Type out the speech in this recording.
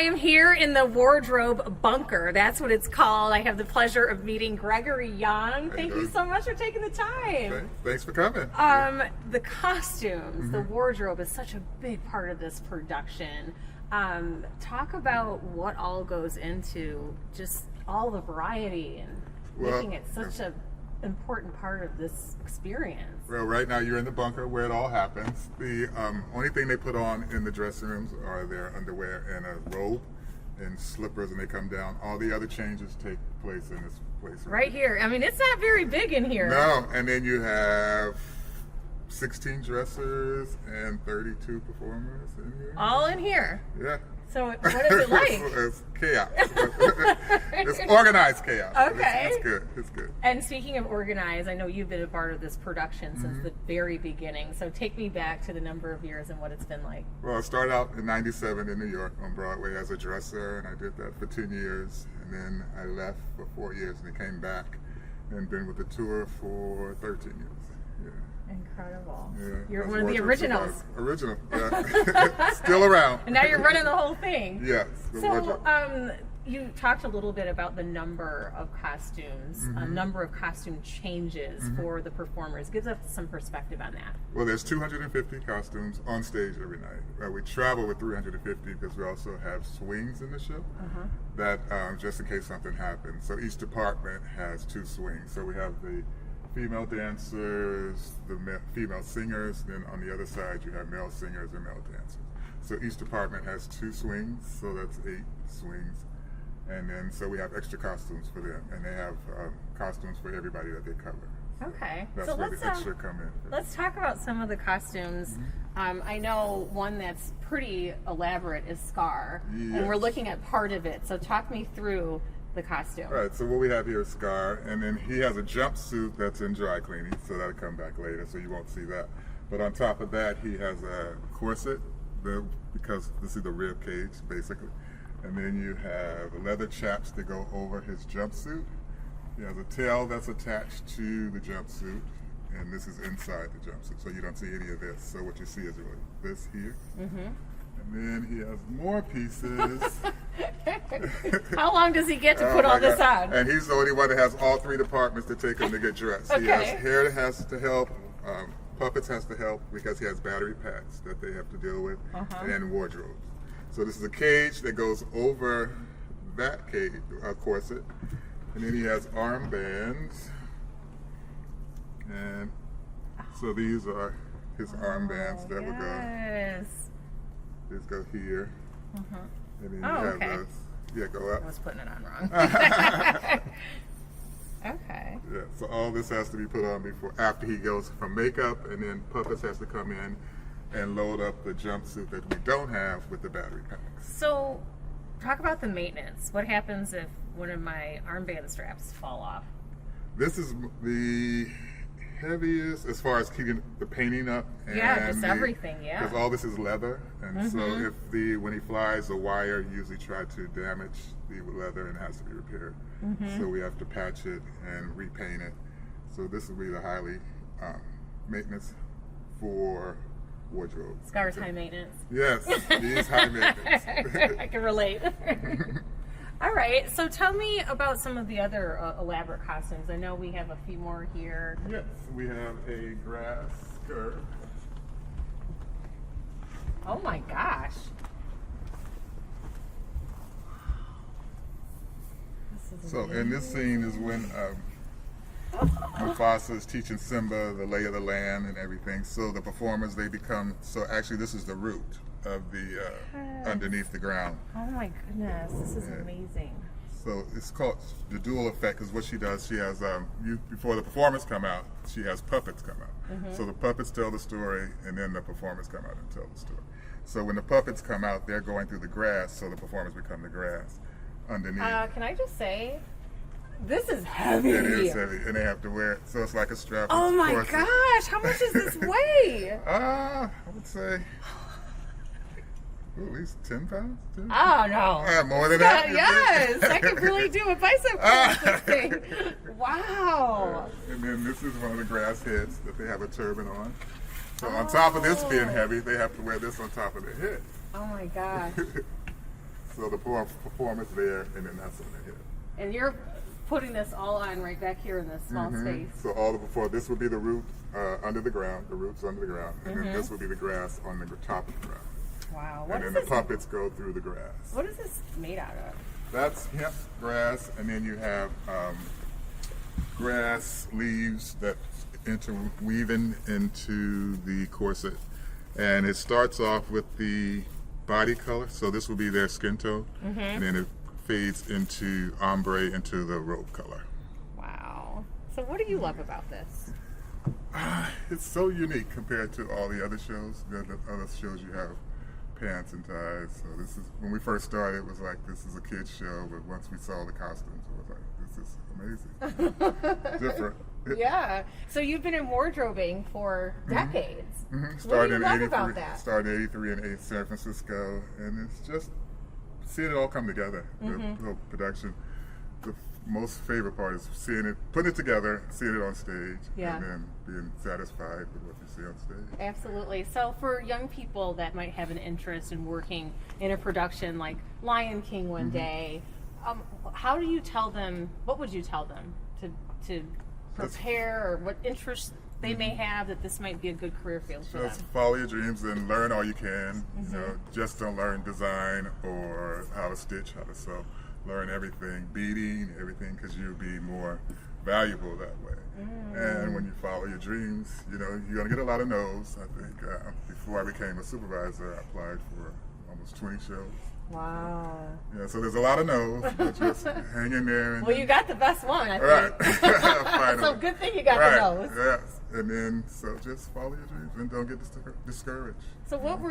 am here in the wardrobe bunker. That's what it's called. I have the pleasure of meeting Gregory Young. Thank you so much for taking the time. Thanks for coming. The costumes, the wardrobe is such a big part of this production. Talk about what all goes into just all the variety and making it such a important part of this experience. Well, right now you're in the bunker where it all happens. The only thing they put on in the dressing rooms are their underwear and a robe and slippers, and they come down. All the other changes take place in this place. Right here. I mean, it's not very big in here. No, and then you have 16 dressers and 32 performers in here. All in here? Yeah. So what is it like? It's chaos. It's organized chaos. Okay. It's good. It's good. And speaking of organized, I know you've been a part of this production since the very beginning. So take me back to the number of years and what it's been like. Well, I started out in '97 in New York on Broadway as a dresser, and I did that for 10 years. And then I left for 4 years and I came back and been with the tour for 13 years. Yeah. Incredible. Yeah, You're one of the originals. Original, yeah. Still around. And now you're running the whole thing. Yes. So, you talked a little bit about the number of costumes, number of costume changes for the performers. Give us some perspective on that. Well, there's 250 costumes on stage every night. We travel with 350 because we also have swings in the show that just in case something happens. So each department has 2 swings. So we have the female dancers, the female singers, then on the other side you have male singers and male dancers. So each department has 2 swings, so that's 8 swings. And then so we have extra costumes for them, and they have costumes for everybody that they cover. Okay. That's so where the extra come in. Let's talk about some of the costumes. I know one that's pretty elaborate is Scar, and we're looking at part of it. So talk me through the costume. All right, so what we have here is Scar, and then he has a jumpsuit that's in dry cleaning, so that'll come back later, so you won't see that. But on top of that, he has a corset, because this is the rib cage, basically. And then you have leather chaps that go over his jumpsuit. He has a tail that's attached to the jumpsuit, and this is inside the jumpsuit, so you don't see any of this. So what you see is really this here. And then he has more pieces. How long does he get to put all this on? And he's the only one that has all 3 departments to take him to get dressed. He has hair that has to help, puppets has to help because he has battery packs that they have to deal with, and wardrobes. So this is a cage that goes over that cage, corset. And then he has armbands. And so these are his armbands that would go. These go here. And then you have those. Yeah, go up. I was putting it on wrong. Okay. Yeah, so all this has to be put on after he goes from makeup, and then puppets has to come in and load up the jumpsuit that we don't have with the battery packs. So, talk about the maintenance. What happens if one of my armband straps fall off? This is the heaviest as far as keeping the painting up. And just everything, because all this is leather, and so if when he flies, the wire usually try to damage the leather and it has to be repaired. So we have to patch it and repaint it. So this will be the highly maintenance for wardrobe. Scar's high maintenance. Yes, he is high maintenance. I can relate. All right, so tell me about some of the other elaborate costumes. I know we have a few more here. Yes, we have a grass skirt. Oh my gosh. So in this scene is when Mufasa is teaching Simba the lay of the land and everything. So the performers, they become, so actually this is the root of the underneath the ground. Oh my goodness, this is amazing. So it's called the dual effect, because what she does, she has, before the performers come out, she has puppets come out. So the puppets tell the story, and then the performers come out and tell the story. So when the puppets come out, they're going through the grass, so the performers become the grass underneath. Can I just say, this is heavy. It is heavy, and they have to wear it, so it's like a strap. Oh my gosh, how much does this weigh? I would say at least 10 pounds? 10? Oh, no. More than that? Yes, I could really do a bicep curl with this thing. Wow. And then this is one of the grass heads that they have a turban on. So on top of this being heavy, they have to wear this on top of their head. Oh my gosh. So the performance there, and then that's on the hip. And you're putting this all on right back here in this small space. So all the before, this would be the root under the ground, the roots under the ground, and then this would be the grass on the top of the ground. Wow. And then the puppets go through the grass. What is this made out of? That's hemp grass, and then you have grass leaves that interweaving into the corset. And it starts off with the body color, so this will be their skin tone, and then it fades into ombre, into the robe color. Wow. So what do you love about this? It's so unique compared to all the other shows. The other shows you have pants and ties. So this is, when we first started, it was like, this is a kid's show, but once we saw the costumes, it was like, this is amazing. Different. Yeah. So you've been in wardrobing for decades. What Started do you love about that? Started in '83 in San Francisco, and it's just seeing it all come together. The whole production. The most favorite part is seeing it, putting it together, seeing it on stage, and then being satisfied with what you see on stage. Absolutely. So for young people that might have an interest in working in a production like Lion King one day, how do you tell them, what would you tell them to prepare, or what interests they may have that this might be a good career field for them? Just follow your dreams and learn all you can. You know, just don't learn design or how to stitch, how to sew. Learn everything, beading, everything, because you'll be more valuable that way. And when you follow your dreams, you know, you're going to get a lot of no's. I think before I became a supervisor, I applied for almost 20 shows. Wow. Yeah, so there's a lot of no's, but just hang in there. And Well, you got the best one, I think. Right. So good thing you got the nose. Yes. And then, so just follow your dreams and don't get discouraged. So what were